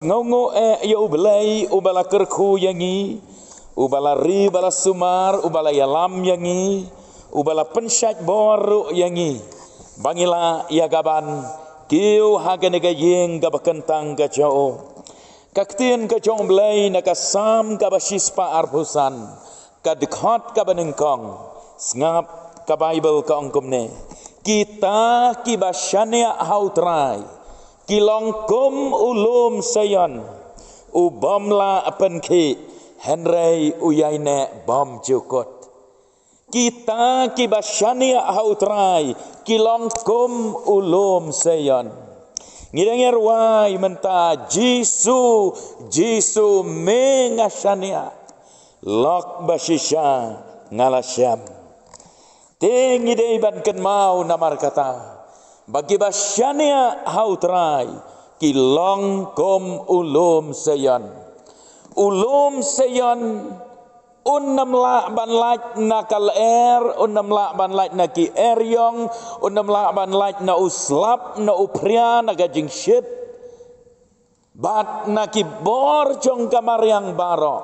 Ngongo ya ubalai ubala kerku yangi ubala ri bala sumar ubala yalam yangi ubala pensyat boru yangi bangila ya gaban kiu hagane ga yeng ga bakentang ga jao kaktin ga jong blai na ka sam ga basispa arbusan ka dekat ka banengkong sngap ka bible ka ongkomne kita ki basyania hautrai kilongkum ulum sayan ubamla apenki henrei uyaine bom jukot kita kibasyania hautrai kilongkum ulum sayan ngidenger wai menta jisu mengasyania lok basisha ngalasyam tengidei ban ken mau namar kata bagi basyania hautrai kilong kom ulum sayan unnam la ban laj nakal unnam la ban laj naki eryong unnam la ban laj na uslap na upria na gajing shit bat naki bor jong kamar yang baro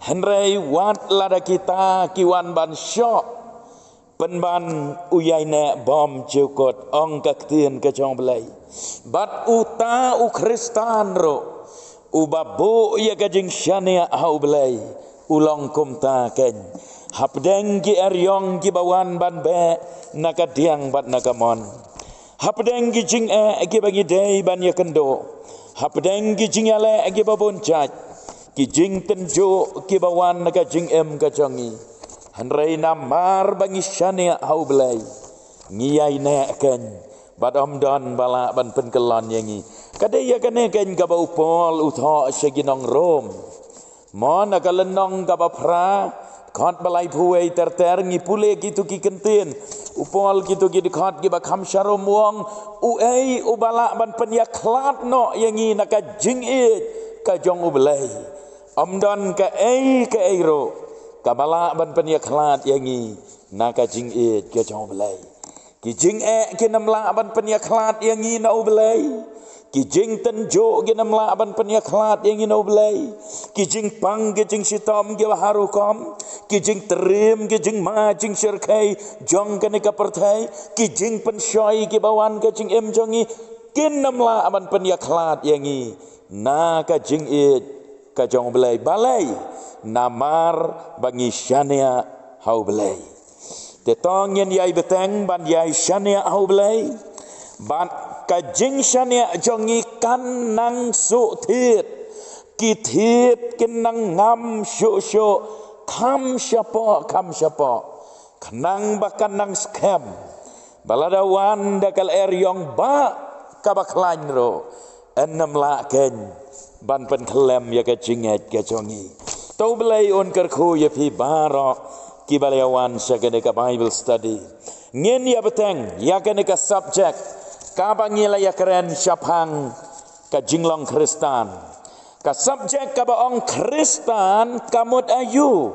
henrei wat lada kita kiwan ban syok penban uyaine bom jukot ong kaktien ke jong belai bat uta u kristan ro ubabu ya gajing syania hau belai ulong kumta ken hapdeng ki eryong ki bawan ban be nakadiang bat nakamon hapdeng ki jing ki bagi dei ban ya kendo hapdeng ki jing ale ki babon jaj ki jing tenjo ki bawan nakajing ka jongi henrei namar bangi syania hau belai ngiyai neken badom don bala ban penkelon yangi kadaya kene ken gaba upol utho seginong rom mon akalenong gaba pra khot balai phuei ter ngipule gitu ki kentien upol gitu ki dikhot ki bakham sharom wong uei ubala ban penyaklat no yangi naka jing ka jong ubelai omdon ka ro kabala ban penyaklat yangi naka jing ke jong belai ki jing ki namla ban penyaklat yangi na belai ki jing tenjo ki namla ban penyaklat yangi na belai ki jing pang ki jing sitom ki harukom ki jing terim ki jing ma jing sirkai jong kene ka perthai ki jing pensyoi ki bawan ki jing jongi kin namla ban penyaklat yangi naka jing ka jong belai balai namar bangi syania hau belai tetong yen yai beteng ban yai syania hau belai ban kajing syania jongi kan nang su thit ki thit kenang ngam syu kham syapo kenang bakan nang skem baladawan dakal eryong ba kabaklan ro enam la ken ban pen klem ya kajinget ke jongi tau belai on kerku ya pi baro ki balayawan sagane ka Bible study ngin ya beteng ya kene ka subject ka bangila ya keren syapang ka jinglong Kristan ka subject ka baong Kristan kamut ayu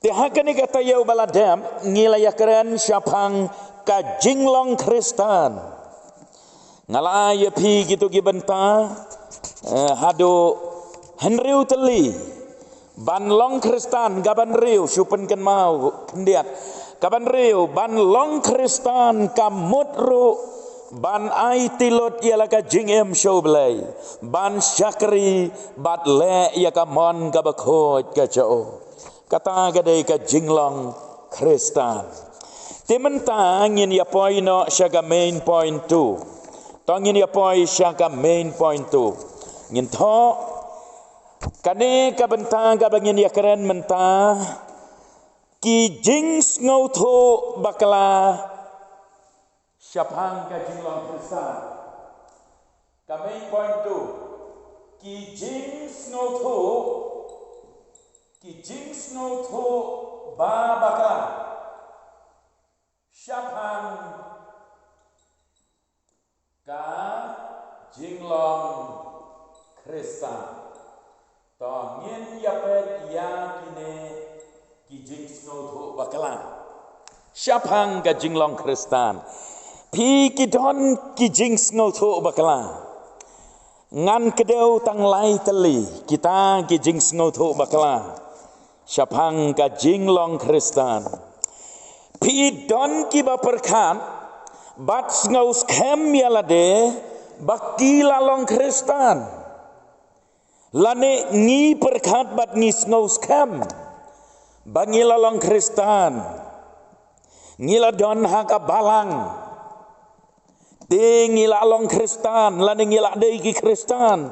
te hakane ka tayo baladam ngila ya keren syapang ka jinglong Kristan ngala ya pi gitu ki benta hado Henriu teli ban long Kristan gaban riu supen ken mau pendiat gaban riu ban long Kristan kamut ru ban ai tilot ialah ka jingem show belai ban syakri bat le ya ka mon ka bakhot ka jao kata gadai ka jinglong Kristan timentang ngin ya poino syaga main point 2 tongin ya poi syaga main point 2 ngin tho kane ka bentang ka bangin ya keren mentah ki jings ngau tho bakla syapang ka jinglong Kristan ka main point 2 ki jings ngau tho ba bakla syapang ka jinglong Kristan to ngin ya pet ya kine ki jing snow tho bakala syapang ka jinglong Kristan pi ki don ki jing snow tho bakala ngan kedeu tang lai teli kita ki jing sngo tho bakla syapang ka jing long Kristan pi don ki ba perkat bat sngo skem yalade bakti la long Kristan lane ngi perkat bat ngi sngo skem bangila long Kristan ngila don haka balang ngila long Kristan lane ngila dei ki Kristan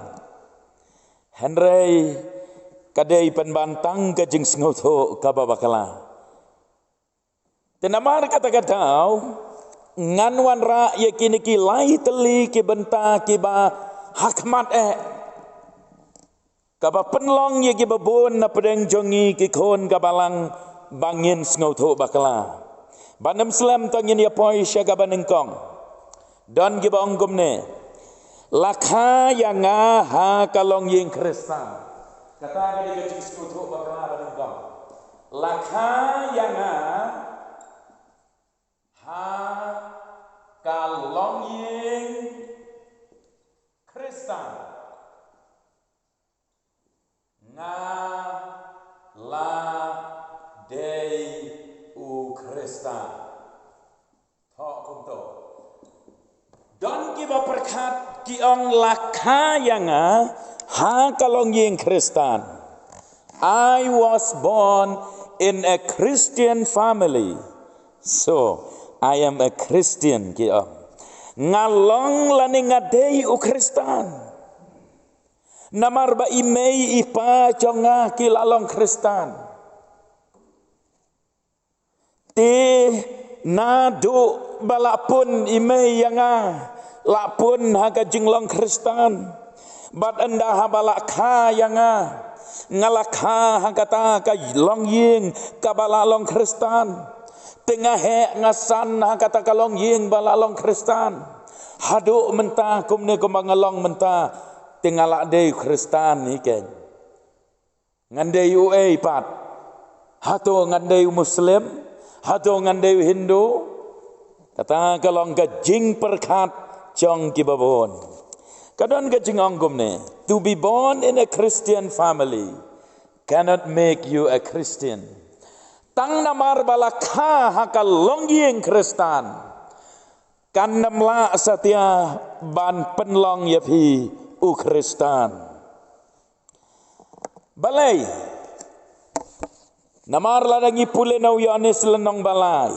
Henry kadai penbantang ke jing sngoto kababakala tenamar kata-katau nganwan ra ye kini ki lai teli ki benta ki ba hakmat kaba penlong ye ki babon na pedeng jongi ki kon kabalang bangin sngoto bakala banam slam tangin ya poi syaga banengkong don ki ba onggomne lakha yanga ha kalong yeng Kristan kata ga di jing sngoto bakala banengkong lakha yanga ha kalong yeng Kristan nga la dei u Krista thọ kum to don ki ba perkat ki ong lakha yanga ha kalong yeng Kristan I was born in a Christian family so I am a Christian ki ong ngalong lani ngadei u Kristan namar ba imei ipa chonga ki lalong Kristan te nadu balapun imei yanga lapun haga jinglong Kristan bat anda habalakha yanga ngalakha hagata ka long ying kabalalong Kristan tengah he ngasan hagata kalong ying balalong Kristan hadu mentah kumne kumangalong mentah tinggalak dei Kristan ni ken ngandei ue pat hato ngandei Muslim hato ngandei Hindu kata kalong ka jing perkat chong ki babon kadon ka jing onggom ne to be born in a Christian family cannot make you a Christian tang namar balakha hakal longyeng Kristan kan namla satya ban penlong yapi u Kristan balai namar ladangi pule nau Yohanes lenong balai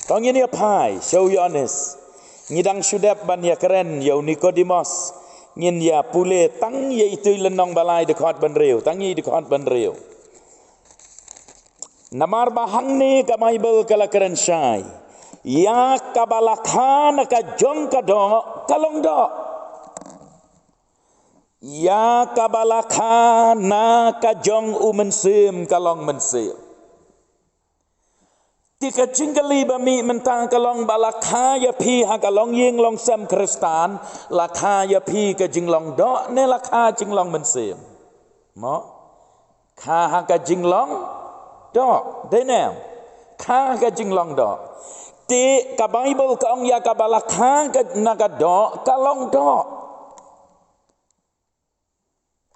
tong ini apai show Yohanes ngidang sudap ban ya keren ya Nikodimos ngin ya pule tang ye itu lenong balai dekat ban reu tang ye dekat ban reu namar bahang ni ka Bible kala keren syai ya kabalakhan ka jong ka do kalong do ya kabalakha na kajong umensem kalong mensem tika jinggali bami mentang kalong balakha ya pi ha kalong yeng long sem Kristan lakha ya pi ka jinglong do ne lakha jinglong mensem mo kha ha ka jinglong do denem kha ka jinglong do ti ka Bible ka ong ya kabalakha ka na ka do kalong do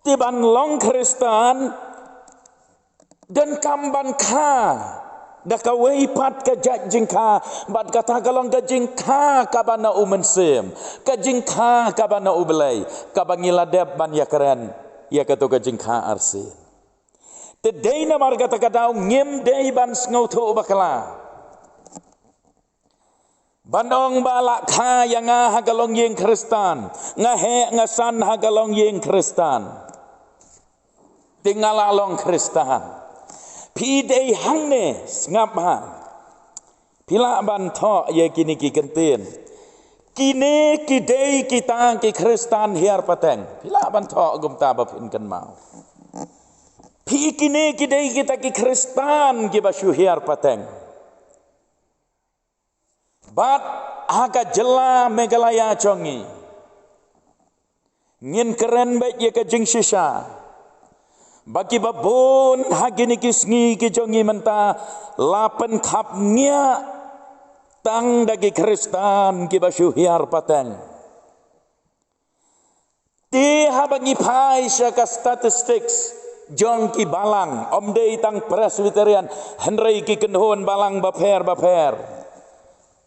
tiban long Kristan dan kamban kha da ka wei pat ka jing kha bat kata kalong ka jing kha ka bana umensem ka jing kha ka bana ublai ka bangila deb ban ya keren ya ka to ka jing kha arsi te dei na mar kata kata ngem dei ban sngoto bakala bandong balak kha yang ha kalong yeng Kristan ngahe ngasan ha kalong yeng Kristan tinggal along Kristan pi dei hangne ngap ha pila ban tho ye kini ki kenten kini ki dei kita ki Kristan hiar pateng pila ban tho gum ta ba pin kan mau pi kini ki dei kita ki Kristan ki ba shu hiar pateng bat aga jela megalaya chongi ngin keren baik ye ka jing shisha bagi babon hagini kisngi ki jongi menta lapen kapnya tang dagi Kristan ki basyuhiar pateng Kini habangi pai syaka statistics jong ki balang omdei tang Presbyterian henrei ki kenhon balang baper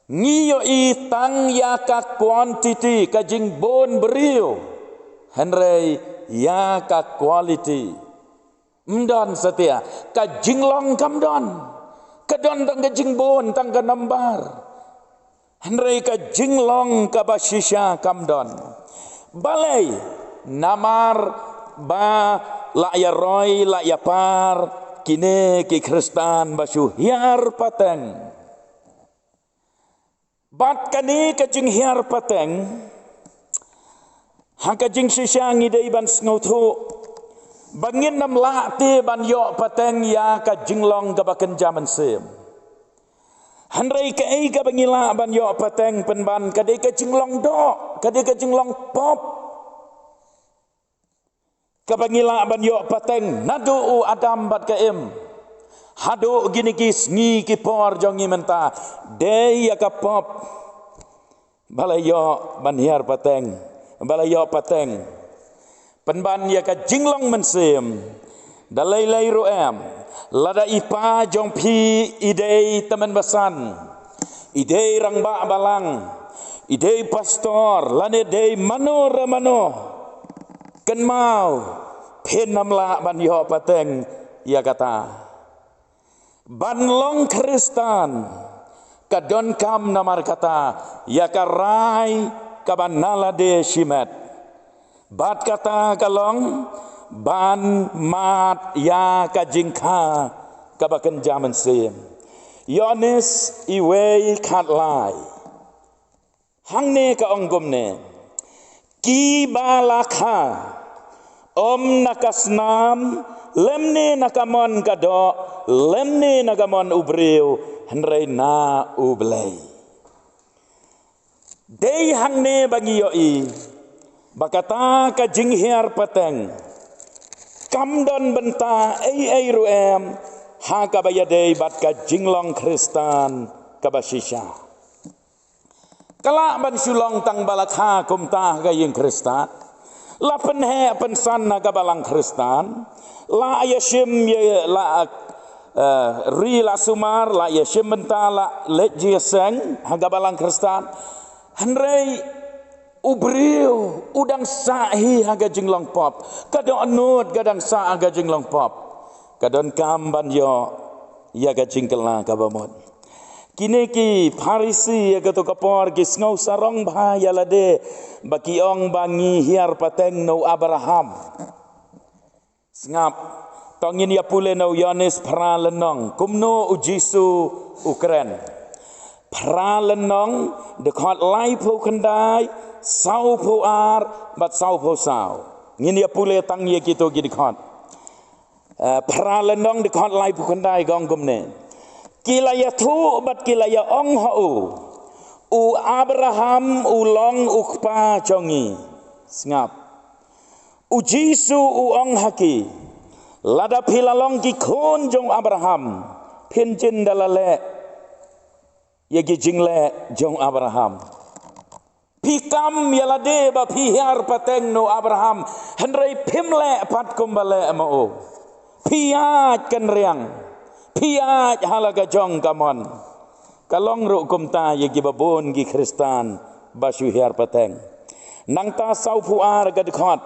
ngiyo i tang yaka quantity kajing bon beriu henrei yaka quality mdon setia kajing long kamdon kadon tang kajing bon tang kanambar henrei kajing long kabashisha kamdon balai namar ba la ya roy la ya par kine ki Kristan basu hiar pateng bat kani kajing hiar pateng ha kajing sisang idei ban sngotu bangin nam la te ban yo pateng ya kajing long gabaken jaman sem hanrei ka ei ka bangila ban yo pateng penban kadai kajing long do kadai kajing long pop kabangila ban yo pateng nadu u adam bat kaim hadu gini kis ngi ki por jongi menta de ya ka pop balayo ban hiar pateng balayo pateng penban ya ka jinglong mensem dalai lai ruam lada ipa jong pi idei teman basan idei rangba balang idei pastor lane dei mano ramano ken mau pen namla ban yo pateng ya kata ban long Kristan kadon kam namar kata ya karai kaban nala de shimet bat kata kalong ban mat ya kajingka kabaken jaman sem Yohanes iwe katlai hangne ka onggomne ki balakha om nakasnam lemne nakamon kado lemne nakamon ubreu henrei na ublei dei hangne bagi yoi bakata ka jinghiar pateng kamdon benta ei ruem ha ka bayadei bat ka jinglong Kristan kabasisha kala ban sulong tang balakha kumtah ka ying Kristan la penhe pensan naga balang Kristan la yashim ye la ri la sumar la yashim benta la let jieseng haga balang Kristan henrei ubriu udang sahi haga jinglong pop kadon anut kadang sa haga jinglong pop kadon kamban yo ya ga jingkela kabamot kini ki Parisi ya ketu kapor ki ngau sarong bahaya lade baki ong bangi hiar pateng no Abraham ngap tongin ya pule no Yohanes pralenong kumno ujisu Ukren pralenong dekat lai pu kendai sau pu ar bat sau pu sau ngin ya pule tang ye kitu gi dekat pralenong dekat lai pu kendai gong gumne kilaya tu bat kilaya ong hau u Abraham ulong ukpa jongi ngap ujisu u ong haki lada pilalong ki kon jong Abraham pinjin dalale yagi jingle jong Abraham pikam yalade ba pihar pateng no Abraham henrei pimle pat kumbale mo piat kan riang piat halaga jong kamon kalong ru kumta yagi babon gi Kristan basu hiar pateng nang ta sau puar gadkhot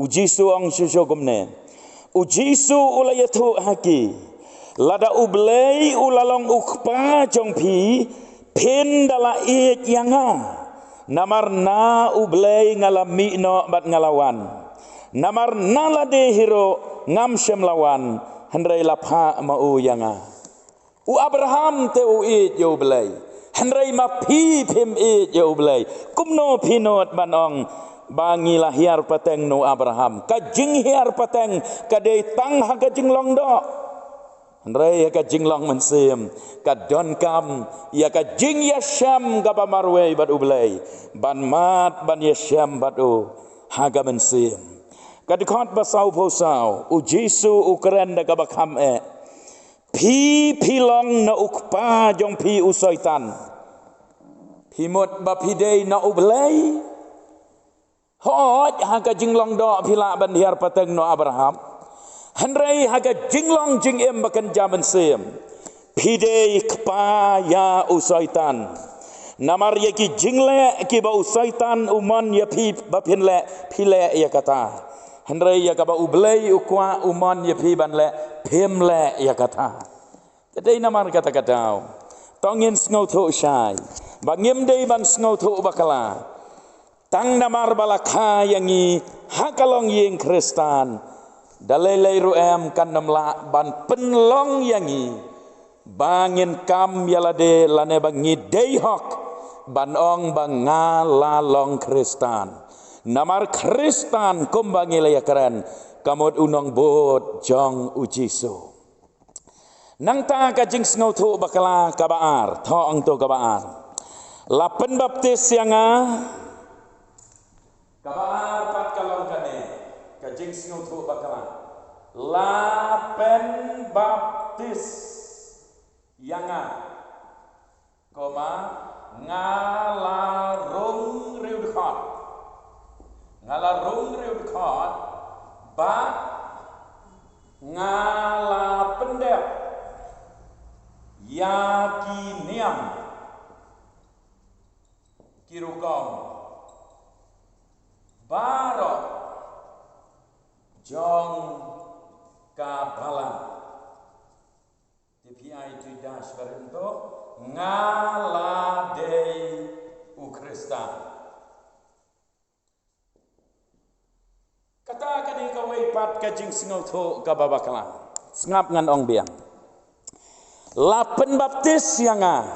ujisu ong susyo gumne ujisu ulayatu haki lada ublei ulalong ukpa jong pi pin dala ik yanga namar na ublei ngalami no bat ngalawan namar nalade hiro ngam syem lawan henrei lapha mau yanga u Abraham te u it yo blai henrei ma pi pim it yo blai kumno pinot banong bangi lahiar pateng no Abraham kajing hiar pateng kadai tang ha kajing long do henrei ka jinglong mensem kadon kam ya kajing yasham ka pamarwe bat ublai ban mat ban yasham bat u haga mensem kadikot basau posau u Jesu Ukren da kabakam pi pilong na ukpa jong pi usoitan pimot bapidei na ublei hoj haka jinglong do phila ban hiar pateng no Abraham hanrei haka jinglong jing em bakan jaman sem pide kpa ya usaitan namar ye ki jingle ki ba usaitan uman ya phi ba phinle phile ya kata hanrei ya ka ba ublei ukwa uman ya phi ban le phemle ya kata tadei namar kata katau tongin sngo tho shai ba ngim dei ban sngo tho bakala tang namar balakha yangi hakalong yeng Kristan dalai ruem kan namla ban penlong yangi bangin kam yalade lane bangi dei hok ban ong bang ngalalong Kristan namar Kristan kumbangi laya keren kamot unong bot jong ujiso nang ta ka jing sngo tho bakala kabaar tho ang to kabaar lapen baptis yanga kabaar pat kalong kane ka jing sngo tho bakala lapen baptis yanga koma ngalarung riudkhot ba ngala pendep yakiniam kirukom barok jong kabalan TPI tu dash berento ngaladei Ukristan kata kani kawai pat kajing singaw tho kababakalan ngap ngan ong biang lapen baptis yanga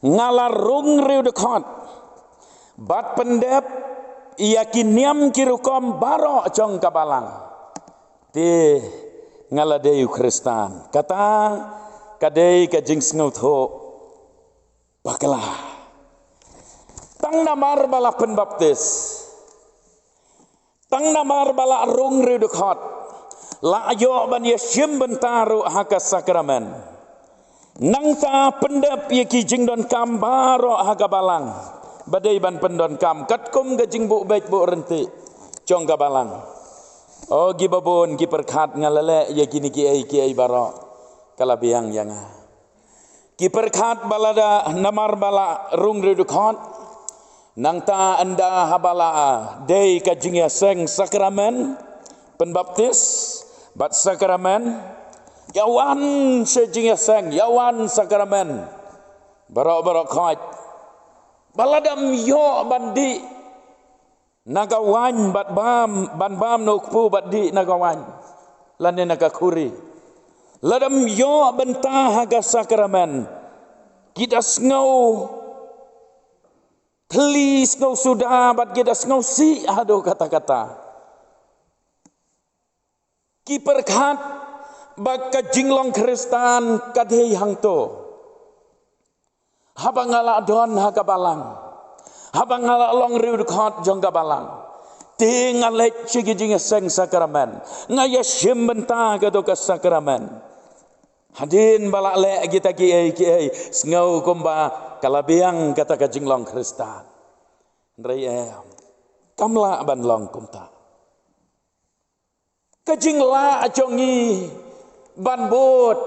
ngalarung riudekot bat pendep yakiniam kirukom barok jong kabalang ti ngaladei Kristan kata kadei kajing snau tho bakala tang namar bala penbaptis tang namar bala rung riudekot la ayo ban yesim bentaru haka sakramen nang ta pendep yaki jingdon kam baro haka balang badai ban pendon kam katkum gajing bu baik bu renti jong kabalang oh gibabon gi perkhat ngalale ya kini ki ai baro kala biang yanga ki perkhat balada namar bala rung redukhat nang ta anda habala dei kajing ya seng sakramen penbaptis bat sakramen yawan sejing ya seng yawan sakramen baro khat baladam yo bandi nagawan bat bam no pu bat di nagawan lane nagakuri ladam yo bentah haga sakramen kita snau telis ngau sudah bat kita snau si ado kata-kata kiper khat bak jinglong Kristan kadhei hangto habang ngala don hakabalang habang ngala long riudkhot jong kabalang tingal lech chigijing seng sakramen ngaya shim benta gato ka sakramen hadin balak le kita ki ai ngau komba kalabiang kata ka jinglong Kristan rei kamla ban long kumta kajingla ajongi ban bot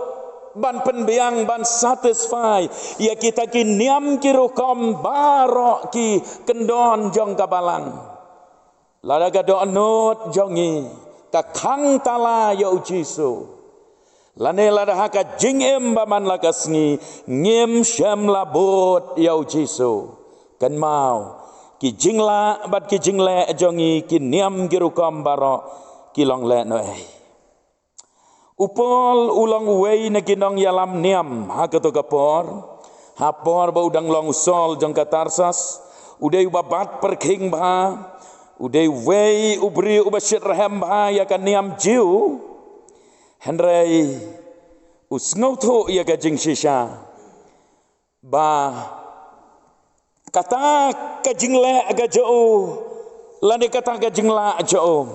ban penbiang ban satisfy ya kita ki niam ki rukom barok ki kendon jong kabalang ladaga do anot jongi ka khang tala ya ujiso lane lada haka jingem baman lakasngi ngem syam labot ya ujiso kan mau ki jingla bat ki jingle jongi ki niam ki rukom barok kilong le noi upol ulang wei na kinong yalam niam hakato kapor hapor ba udang long sol jong katarsas udai babat perking ba udai wei ubri ubashit rahem ba ya kan niam jiu henrei usngau tho ya ka jing shisha ba kata ka jingle aga jo lani kata ka jingla jo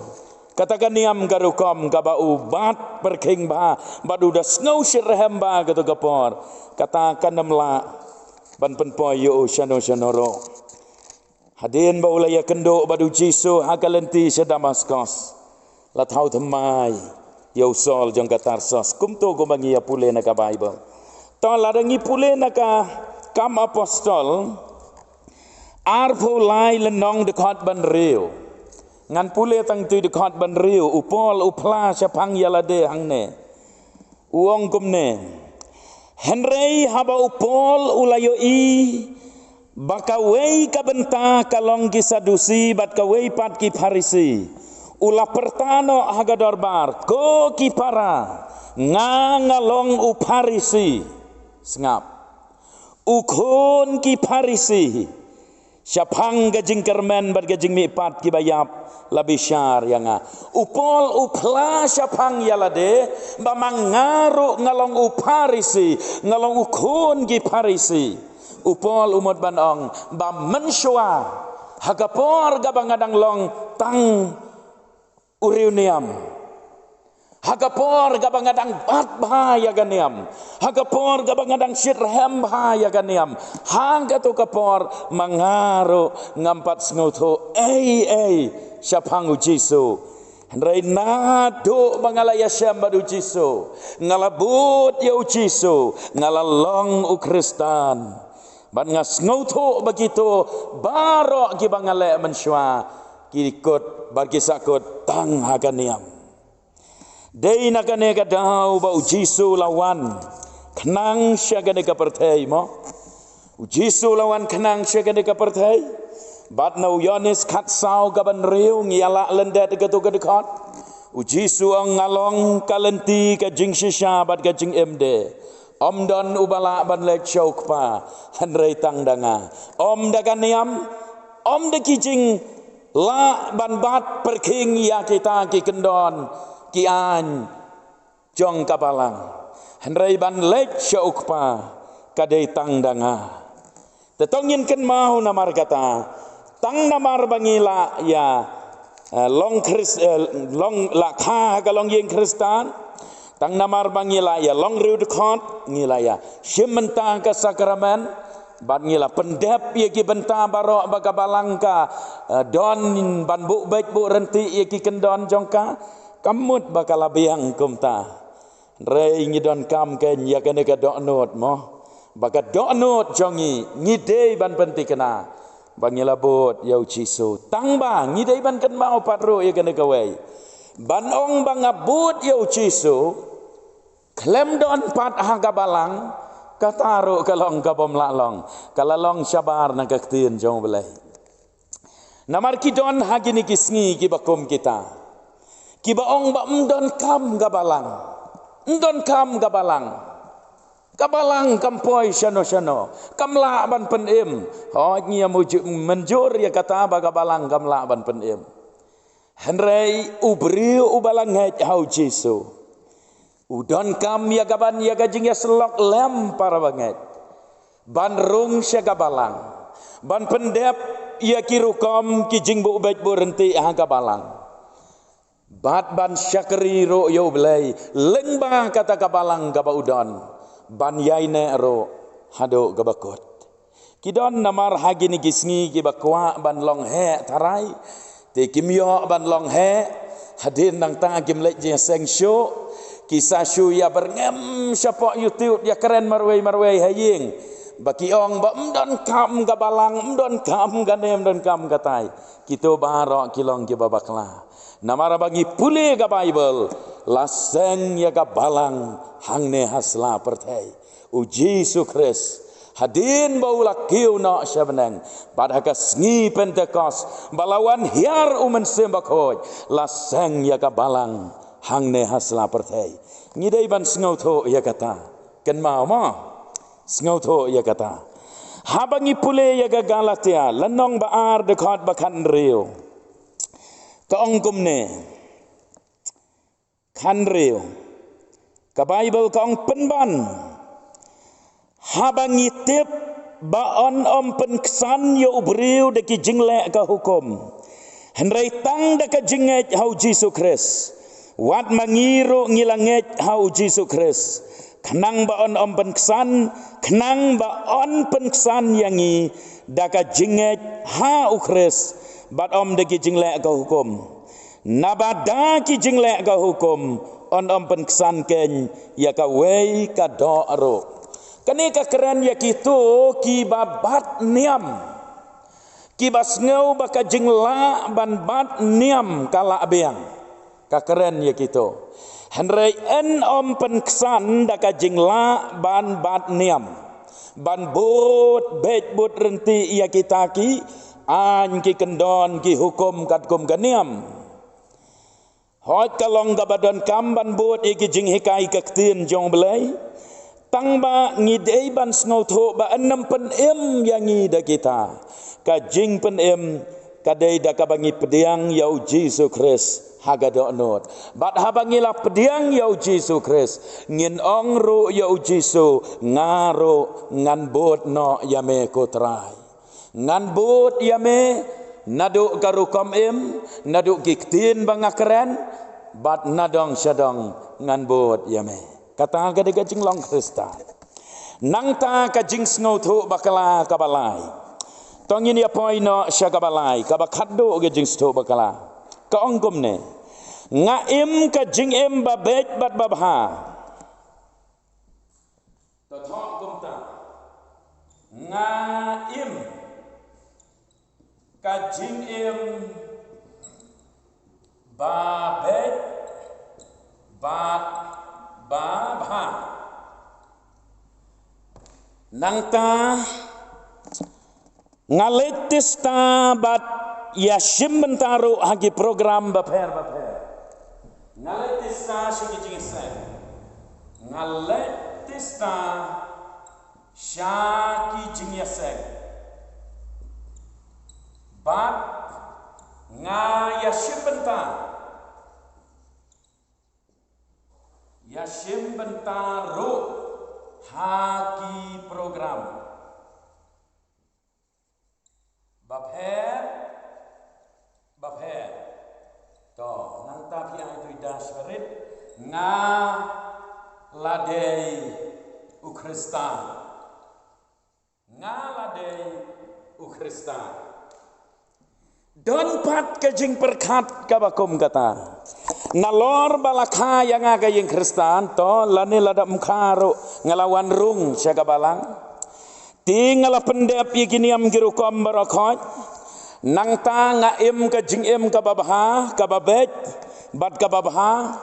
katakan niam garukom kabau bat perking ba badu da snow shirhem ba gato gapor katakan namla ban penpoyo shano shanoro Hadin ba ulaya kendo badu Jisu hakalenti sa Damaskus. Lathaw thamai yaw sol jong ka Tarsus kumto gumangiya pule na ka Bible. To ladangi pule na ka kam apostol arpo lai lenong dekat ban riu. Ngan pule tang tu dekat ban riu upol upla sa pang yalade hangne. Uong kumne. Henry haba upol ulayo i bakawei ka benta kalong ki Sadusi bat kawei pat ki Farisi. Ula pertano haga dorbar ko ki para ngalong u Farisi sengap. Ukun ki Farisi syapang gajing kermen bat gajing mi pat ki bayap labi syar yanga. Upol upla syapang yalade ba mangaru ngalong u Farisi ngalong ukun ki Farisi. Upol umot banong ba mensua hagapor gabangadang long tang uriuniam hagapor gabangadang bat bahaya ganiam hagapor gabangadang sirhem bahaya ganiam hangga tu kapor mangaro ngampat senguto syapang Jisu Rai nado mangalaya syambadu Jisu ngalabut ya Jisu ngalalong u Kristan ban ngas ngauto begitu barok ki bangale mensua kikut bagi sakut tang haganiam dei nakane ka dau ba Jisu lawan kenang syagane ka pertai mo Jisu lawan kenang syagane ka pertai bat nau Yohanes khat sau ka ban riu ngiala lendet ka tu ka dekat Jisu ang ngalong kalenti ka jing shisha bat ka jing emde Om don ubala ban le chok pa hanrei tang danga om daganiam om de kijing la ban bat perking ya kita ki kendon ki an jong kabalang hanrei ban le chok pa kadei tang danga tetongin ken mau namar kata tang namar bangila ya long la kha ka long yeng Kristan tang namar bangila ya long riu dekot ngila ya syementa ka sakramen ban ngila pendep ye ki benta barok baga balangka don ban bu baik bu renti ye ki kendon jongka kamut bakal biang kumta rei ngidon kam ken ya kene ka dok not mo baga dok not jongi ngidei ban penti kena bangila bot yau Jisu tang bang ngidei ban ken mau patro ye kene ka wei ban ong bangabut yau Jisu klem don pat haga balang kataru kalong kabom lalong kalalong syabar na kaktin jong belai namar kidon hagini kisngi kibakum kita kibaong ba mdon kam gabalang mdon kam gabalang kabalang kampoi syano kamla ban penim ho ngia menjur ya kata ba gabalang kamla ban penim henrei ubri ubalang het hau Jisu udon kam ya gaban ya gajing ya selok lem para banget ban rung syaga balang ban pendep ya kirukom kijing bu baik bu renti haga balang bat ban syakri ro yo belai lengba kata kabalang gaba udon ban yaine ro hado gabakot kidon namar hagini gisngi kibakwa ban long he tarai te kimyo ban long he hadin nang ta gimlek je seng show kisah syu ya berngem syapok YouTube ya keren marwei haying baki ong ba mdon kam gabalang mdon kam ganem mdon kam katai kita barok kilong ki babakla namara bagi pule ga Bible laseng ya gabalang hangne hasla pertai Jisu Kris hadin baula kiu no syabneng pada kasngi Pentecost balawan hiar umen sembakoj laseng ya gabalang hangne hasla pertai ngidai ban sngoto ya kata ken mau ma sngoto ya kata habangi pule ya Galatia lenong baar dekat bakan riu kaongkum ne kan riu ka Bible kaong penban habangi tip baon om penksan yo ubriu de ki jingle ka hukum henrei tang de ka jinget hau Jisu Kris wat mangiru ngilanget hau Jisu Kris kenang ba on penksan kenang ba on penksan yangi daka jinget ha ukres bat deki jinglek ka hukum nabada ki jinglek ka hukum on penksan ken ya ka wei ka do aro kani ka keren ya kitu ki babat niam ki basngau baka jingla ban bat niam kala abiang ka keren ya kitu henrei en penksan daka jingla ban bat niam ban but bet but renti ia kita ki an ki kendon ki hukum kat kum ganiam hot kalong gabadon kam ban but iki jing hikai ka ktien jong belai tang ba ngidei ban snau tho ba enam pen yangi da kita ka jing pen kadai da ka bangi pediang yau Yesus Kristus haga do not bat habangila pediang yau Yesus Kristus ngin ong ru yau Yesus ngaro ngan bot no yame kotrai ngan bot yame nadu karukom nadu giktin bangakren bat nadong syadong ngan bot yame kata gade gajing long Krista nang ta kajing snau thu bakala kabalai tongin ya poino syagabalai kabakaddo gajing sto bakala ka ongkom ne ngaim ka jing babet bat babha ta thok kum ta ngaim ka jing babet bat babha nangta ngaletis ta bat yashim bentaru hagi program baper ngaletis ta shiki jingsen ngaletis ta shaki jingyasek bat yashim bentaru hagi program baper to nang ta pi ai tu das berit nga ladei ukristan don pat kejing perkat kabakum kata nalor balakha yang aga yang Kristan to lani lada mukaro ngelawan rung syaga balang tinggal pendep yikiniam girukom barakot nang ta ngaim ka jingim ka babha ka babet bat ka babha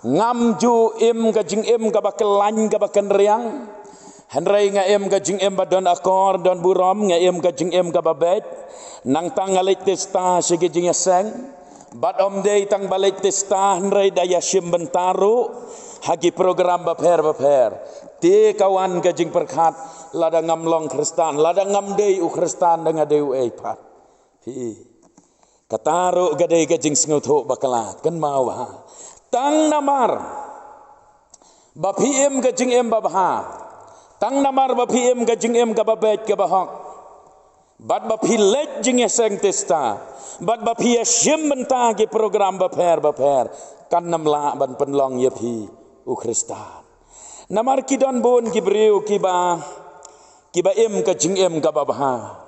ngamju ka jingim ka bakelan ka bakenriang henrei ngaim ka jingim badon akor don burom ngaim ka jingim ka babet nang ta ngalit testa sigi jingeseng bat dei tang balik testa henrei daya sim bentaru hagi program baper ti kawan ka jing perkat lada ngamlong Kristan lada ngamdei Kristan dengan deu eipat hi kataru gadai kajing sengutho bakala kan mau ha tang namar bapiem kajing babha tang namar bapiem kajing kababet kabahok bat bapilet jing eseng testa bat bapia syim benta ki program baper kan namla ban penlong yepi Kristan namar kidon bon kibriu kiba kajing kababha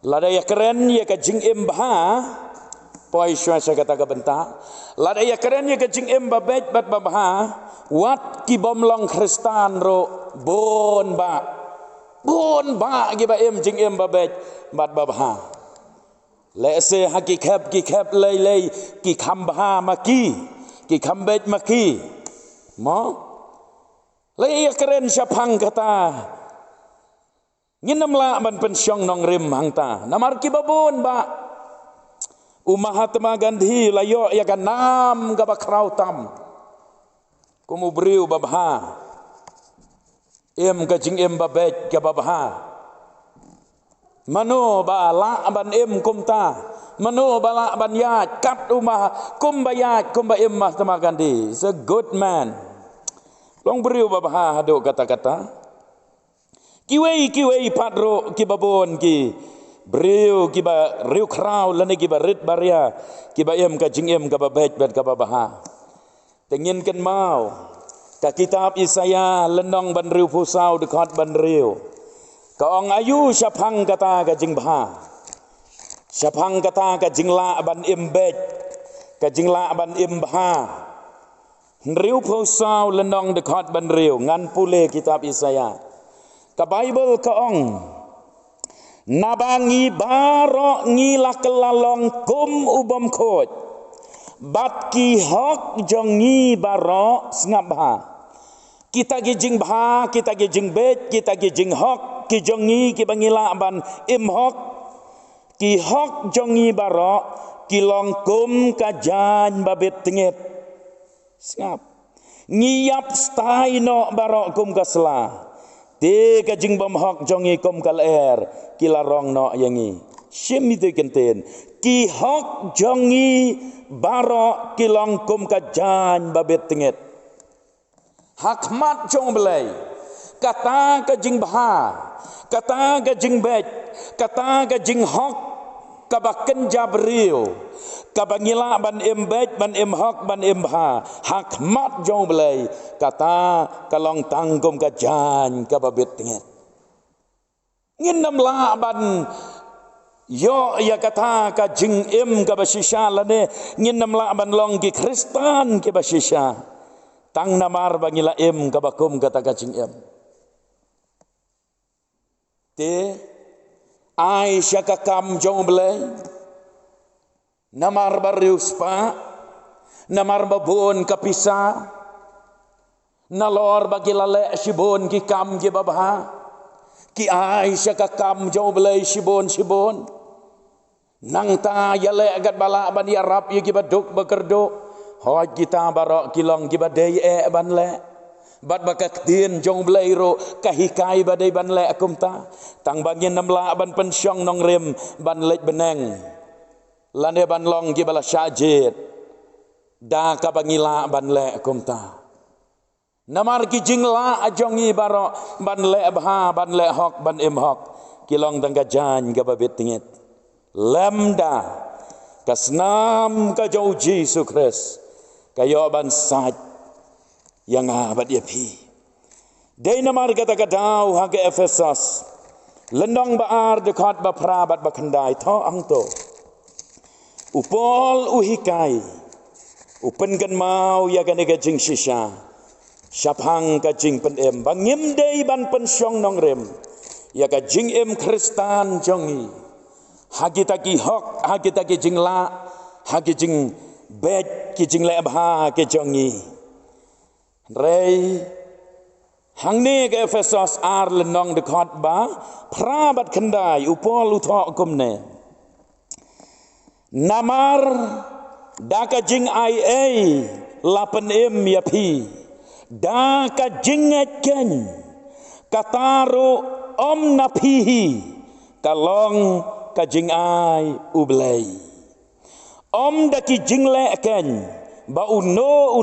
lada ya keren ya kajing bah poi syasa kata ka benta lada ya keren ya kajing babet bat babha wat ki bomlong Kristan ro bon ba ki ba jing babet bat babha le se haki kep lei ki khambha maki ki khambet maki mo le ya keren syapang kata nginamla ban pensyong nong rim hangta namar ki babon ba Mahatma Gandhi layo ya kan nam ka bakrautam kumubriu babha ka jing babet ka babha mano ba la ban kumta mano ba la ban ya kat kumbayat kumba Mahatma Gandhi is a good man long briu babha hado kata-kata kiwei padro kibabon ki breu kiba riu krau lane kiba rit baria kiba ka jingem ka babet bat ka babaha tengin ken mau ka kitab Isaya lenong ban riu pusau dekat ban riu ka ong ayu syapang kata ka jing bha syapang kata ka jing la ban imbet ka jing la ban imbha riu pusau lenong dekat ban riu ngan pule kitab Isaya ka Bible ka ong nabangi barok ngilah kelalong kum ubom khoj bat ki hok jongi barok sngap bha kita gi jing bha kita gi jing bet kita gi jing hok ki jongi ki bangila ban im hok ki hok jongi barok ki long kum ka jan babet tengit sngap ngiyap stai no barok kum ka sela te ka jing bom hok jongi kum kal er kila rong no yangi shim itu kenten ki hok jongi baro kilong kum ka jan babet tengit hakmat jong belai kata ka jing bha kata ka jing bet kata ka jing hok ka baken jabril ka bangila ban imbet ban im hok ban im bha hakmat jong belai kata kalong tangkum ka jan ka babet tengit ngin nam la ban yo ya kata ka jing im ka basisha lane ngin nam la ban long ki kristan ke basisha tang namar bangila im ka bakum kata ka jing im te ai syaka kam jong belai namar barius pa namar babon kapisa nalor bagila le sibon ki kam ki babha ki ai syaka kam jong belai sibon nang ta yale agat bala ban ya rap ye ki baduk bakerduk hoj kita barok kilong ki badai ban le bat bakak tin jong belai ro kahikai badai ban le akum ta tang bangin namla ban pensyong nong rem ban lej beneng lane ban long ki bala syajit da ka bangila ban le akum ta namar ki jingla ajongi barok ban le bha ban le hok ban im hok kilong tangga jan ka babet tingit lemda kasnam ka jau Yesus Kristus kayo ban saj yang abad yapi dei namar kata kadau ha ke Efesus lendong baar dekat ba prabat ba kendai tho ang to upol uhikai upen kan mau ya kan ga jing shisha syapang ka jing pen em bangim dei ban pensyong nong rem ya ka jing em kristan jongi hagita ki hok hagita ki jing la hagi jing bet ki jing le bha ki jongi rei hang ni ke Efesus ar lenong dekat ba prabat kendai upol uthok kumne namar daka jing ai lapen em ya pi daka jing ken kataru om napihi kalong ka jing ai ublei om daki jing le ken ba uno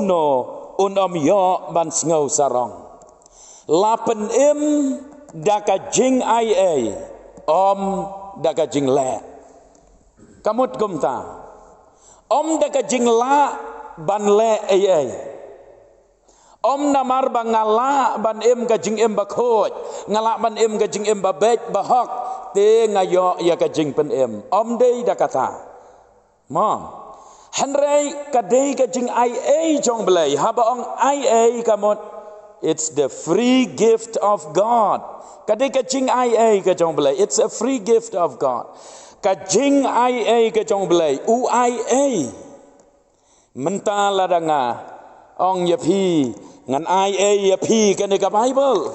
unom yo ban sngo sarong lapen em daka jing ai om daka jing le kamut gumta om daka jing la ban le ai om namar bangala ban em ka jing em ba khoj ngala ban em ka jing em ba bet ba hok te ngayo ya ka jing pen em om dei da kata mom hanrei ka dei ka jing ai jong belai haba ong ai kamot it's the free gift of God ka dei ka jing ai ka jong belai it's a free gift of God ka jing ai ka jong belai u ai menta ladanga ong ya pi ngan ai ya pi ka ne ka Bible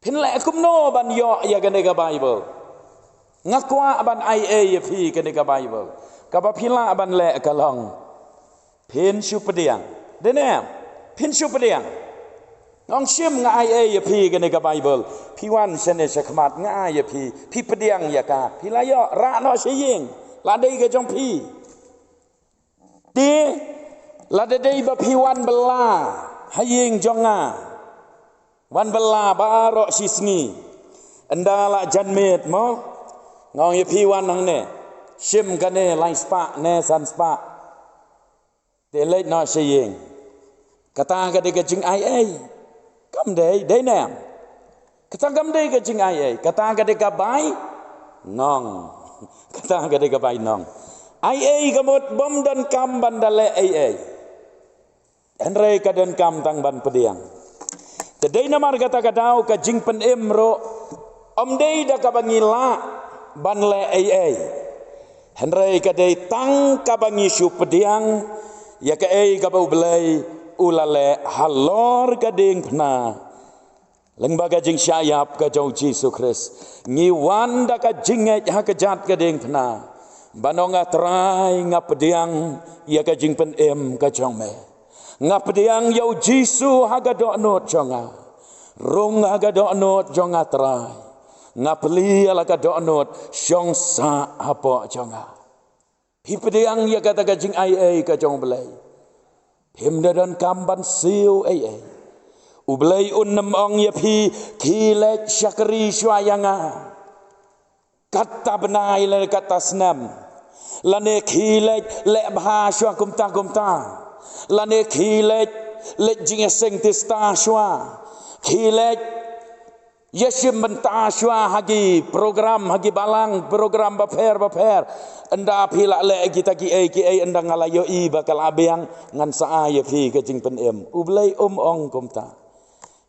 pin le kum no ban yo ya ka ne ka Bible ngakwa ban ai ya pi ka ne ka Bible ka ba pila ban le ka long pin shu pediang dene pin shu pediang ngong sim nga ai ya pi ka ne ka Bible pi wan sene sakmat nga ya pi pediang ya ka pi la yo ra no siying la dei ka jong pi ti la dei ba pi wan bela haying jonga wan bela baro sisngi andala janmet mo ngong ye pi wan nang ne sim kane lai spa ne san spa te le no siying kata ka de ka jing ai kam dei nam kata kam dei ka jing ai kata ka de ka bai nong kata ka de ka bai nong ai kamot bom dan kam bandale ai Henry ka dan kam tang ban pediang tedei namar kata kadau ka jing pen emro om dei da ka bangila ban le ai Henry ka dei tang ka bangi su pediang ya ka ka bau belai ulale halor ka ding pna lembaga jing syayap ka jau Jesus Christ ngi wanda ka jinget ha ka jat ka ding pna banonga trai nga pediang ya ka jing pen ka jong me nga pediang yau Jesus ha ga do not jonga rong ha ga do not jonga trai ngapli ala ka donot syong sa apa jonga hipediang ya kata gajing ai ka jong belai himda dan kamban siu ai ublai unnam ong ya phi khilek syakri syayanga kata benai le kata snam lane khilek le bha sywa kumta lane khilek le jing seng tista sywa khilek Yesim mentaswa hagi program hagi balang program baper enda pila le kita ki enda ngalayo i bakal abeang ngan saa ya fi ke jing pen ublai ong komta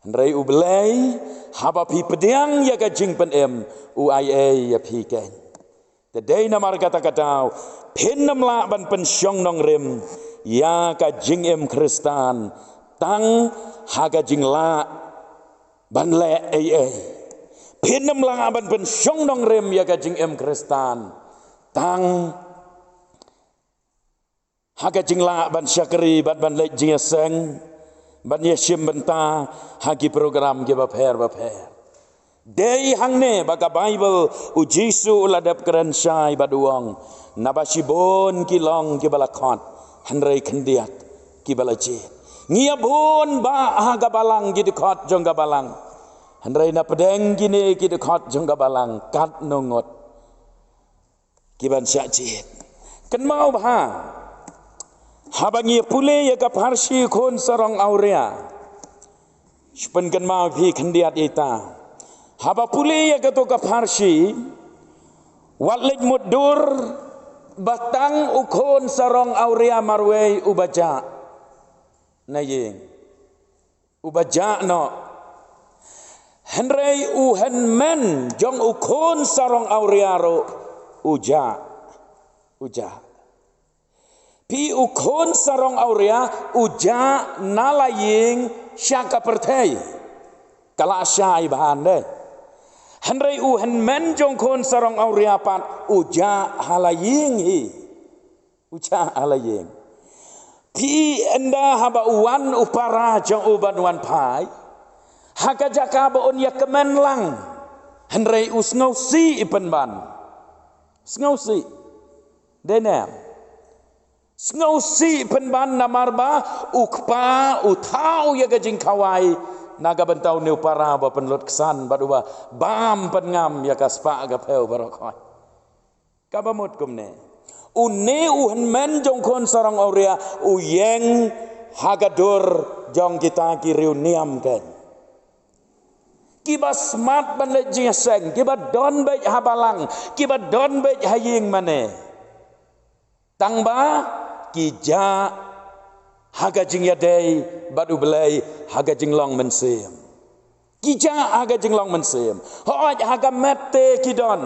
ndrei ublai haba pi pediang ya ke jing pen u ai ya fi ke tedei namar kata phenam la ban pen syong nong rem ya ka jing Kristan tang haga jing la ban le phenam lang aban pen syong dong rem ya ka jing Kristan tang haga jing la ban syakri ban le jing seng ban yesim benta hagi program ge baper dei hangne baga Bible u Jesu ladap keren syai baduang nabasibon kilong ki balakot hanrei kendiat ki balajit ngiabun ba haga balang gitu kot jongga balang handrai na pedeng gini gitu kot jongga balang kat nongot kiban syajit kan mau bah habangi pule ya ka parsi kon sarong aurea spen kan mau phi khandiat ita haba pule ya ka to ka parsi watlek mudur batang ukon sarong aurea marwei ubaja naying ubaja no henrei men jong ukon sarong auriaro uja pi ukon sarong auria uja nalaying syaka pertei kala syai bahan de henrei men jong kon sarong auria pat uja halaying uja halaying Pi enda haba uwan upara jang uban wan pai haka jaka ba on ya kemen lang henrei usngau si ipen ban sngau si denam sngau si ipen ban namarba ukpa utau ya gajing kawai naga bentau ne upara ba penlut kesan baduba bam pengam ya kaspa ga peu barokoi kabamut kumne une men jong kon sarang aurea uyeng hagadur jong kita ki reuniam kan kiba smart ban le jingseng kiba don be habalang kiba don be haying mane tangba kija haga jing yadei badu belai haga jing long mensem kija haga jing long mensem hoaj haga mette kidon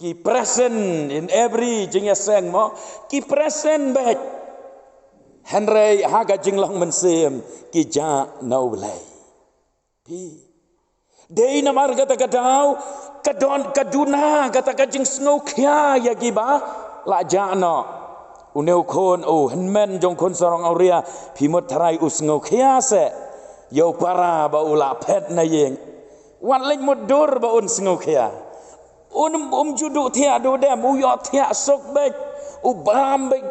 ki present in every jingya seng mo ki present back henrei haga jinglong mensem ki ja no blai pi dei namar kata kadau kaduna kata kajing snow kya ya giba la ja no uneu kon henmen jong kon sarong auria pimot tarai usngo kya se yo para ba ula pet na yeng wan lek mudur ba un sngo kya juduk tiak do dem uyot tiak sok bek ubam bek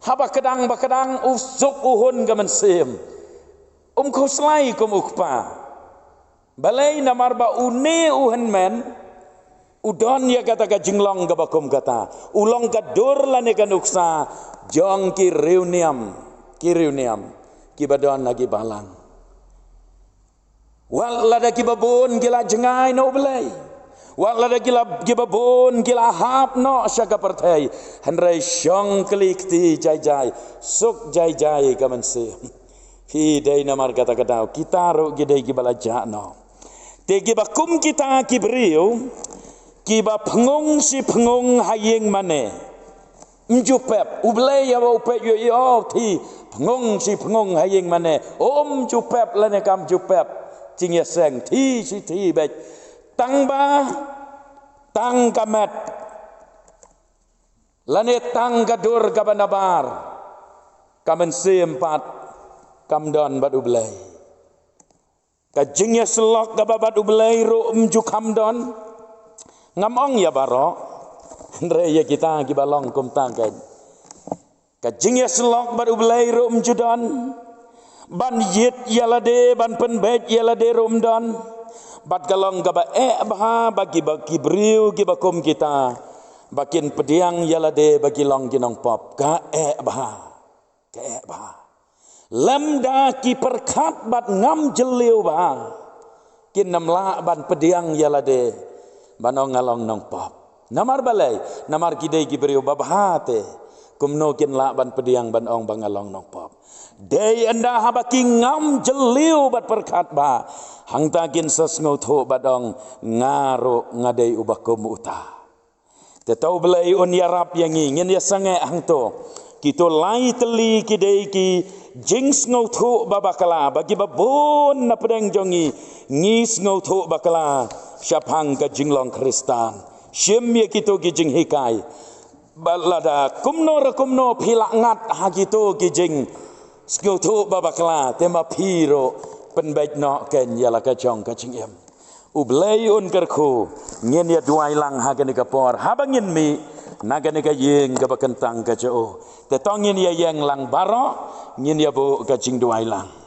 haba bakadang usuk uhun gaman sim ko slai kum ukpa balai namar ba une uhen men udon ya kata ka jinglong ga bakum kata ulong ka dor lane kan uksa jong ki reuniam kiriuniam kibadon lagi balang walada kibabun gila jengai no belai walada kibabun gila hap no syaga partai handrai syong klik ti jai suk jai kamansi hidai namar kata kadau kita ro gidai kibala no te kibakum kita kibriu kiba pengung si pengung hayeng mane Jupep, ublay ya upep yo ti pengung si pengung hayeng mane jupep lane kam jupep cing ya seng ti si ti bet tang ba tang kamet lane tang gadur kabanabar kamen si empat kamdon bad ublay kajing ya selok kababat ublay ro mju kamdon ngamong ya baro Raya kita kibalong kum tangkan. Kajing ya selok baru belai rum judan. Ban yit yalade ban penbet yalade rum dan. Bat galong gaba bah bagi briu kibakum kita. Bakin pediang yalade bagi long ginong pop ka bah. Lemda ki perkat bat ngam jeliu bah. Kin namla ban pediang yalade banong ngalong nong pop. Namar balai, namar kidai kiberiu babhate, kumno kin la ban pediang ban ong bangalong nong pop. Day anda habaki ngam jeliu bat perkat ba, hang takin sesngau tho badong ngaro ngadai ubakum uta. Tetau balai on yarap yang ingin ya sange hang to, kito lai teli kidai ki jings ngau tho babakala bagi babon na pedang jongi ngis ngau tho bakala syapang ka jinglong Kristan. Syemya kita kijing hikai balada kumno pilak ngat hagito kijing skutu babakla tema piro penbaik no ken yala kacong kacing em ublay un kerku ngin ya duai lang hagan kapor habangin mi nagan ka yeng ka bakentang ka jo te tongin ya yang lang baro ngin ya bu kacing duai lang